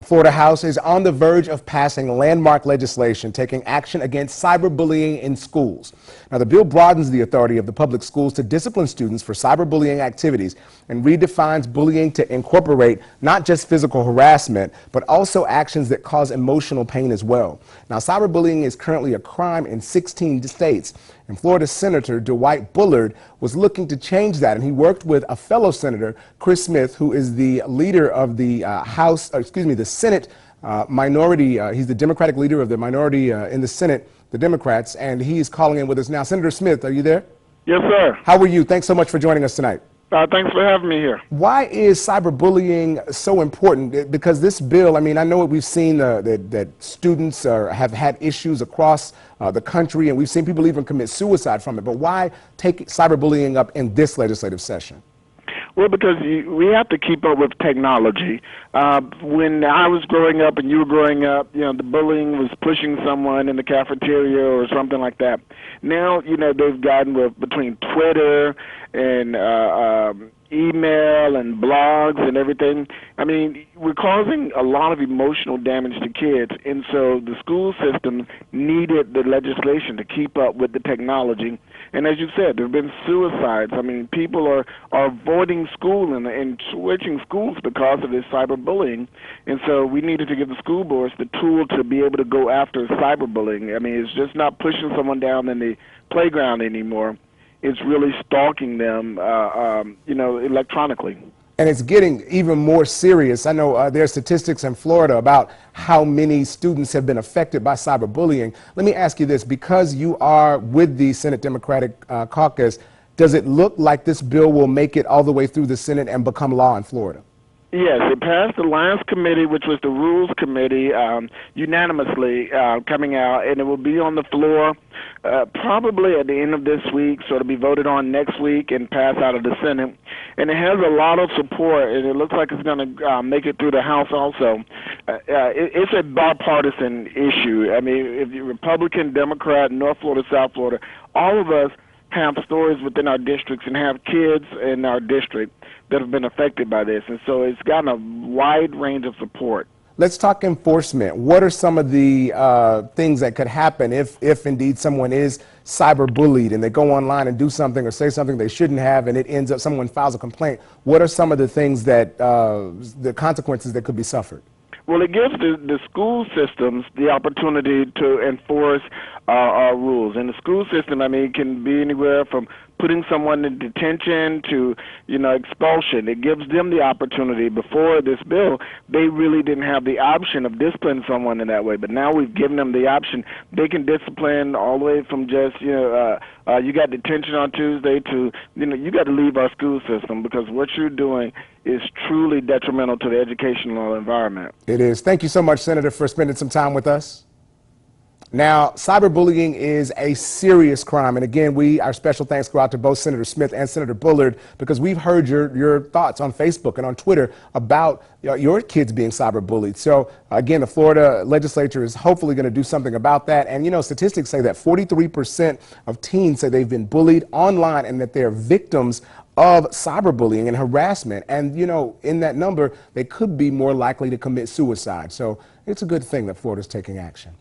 Florida House is on the verge of passing landmark legislation taking action against cyberbullying in schools. Now, the bill broadens the authority of the public schools to discipline students for cyberbullying activities and redefines bullying to incorporate not just physical harassment, but also actions that cause emotional pain as well. Now, cyberbullying is currently a crime in 16 states, and Florida Senator Dwight Bullard was looking to change that, and he worked with a fellow senator, Chris Smith, who is the leader of the the Senate minority. He's the Democratic leader of the minority in the Senate, the Democrats, and he's calling in with us now. Senator Smith, are you there? Yes, sir. How are you? Thanks so much for joining us tonight. Thanks for having me here. Why is cyberbullying so important? Because this bill, I mean, I know we've seen that students have had issues across the country, and we've seen people even commit suicide from it. But why take cyberbullying up in this legislative session? Well, because we have to keep up with technology. When I was growing up and you were growing up, the bullying was pushing someone in the cafeteria or something like that. Now, they've gotten between Twitter and email and blogs and everything. I mean, we're causing a lot of emotional damage to kids, and so the school system needed the legislation to keep up with the technology. And as you said, there have been suicides. I mean, people are avoiding school and switching schools because of this cyberbullying. And so we needed to give the school boards the tool to be able to go after cyberbullying. I mean, it's just not pushing someone down in the playground anymore. It's really stalking them, electronically. And it's getting even more serious. I know there are statistics in Florida about how many students have been affected by cyberbullying. Let me ask you this, because you are with the Senate Democratic Caucus, does it look like this bill will make it all the way through the Senate and become law in Florida? Yes, it passed the last committee, which was the Rules Committee, unanimously coming out, and it will be on the floor probably at the end of this week, so it'll be voted on next week and pass out of the Senate. And it has a lot of support, and it looks like it's going to make it through the House also. It's a bipartisan issue. I mean, if you're Republican, Democrat, North Florida, South Florida, all of us have stories within our districts and have kids in our district that have been affected by this. And so it's gotten a wide range of support. Let's talk enforcement. What are some of the things that could happen if indeed someone is cyberbullied and they go online and do something or say something they shouldn't have and it ends up someone files a complaint? What are some of the things that, the consequences that could be suffered? Well, it gives the school systems the opportunity to enforce our rules. And the school system, I mean, it can be anywhere from putting someone in detention to, expulsion. It gives them the opportunity. Before this bill, they really didn't have the option of disciplining someone in that way. But now we've given them the option. They can discipline all the way from just, you got detention on Tuesday to, you got to leave our school system because what you're doing is truly detrimental to the educational environment. It is. Thank you so much, Senator, for spending some time with us. Now, cyberbullying is a serious crime. And again, our special thanks go out to both Senator Smith and Senator Bullard, because we've heard your thoughts on Facebook and on Twitter about your kids being cyberbullied. So again, the Florida legislature is hopefully going to do something about that. And statistics say that 43% of teens say they've been bullied online and that they're victims of cyberbullying and harassment. And in that number, they could be more likely to commit suicide. So it's a good thing that Florida's taking action.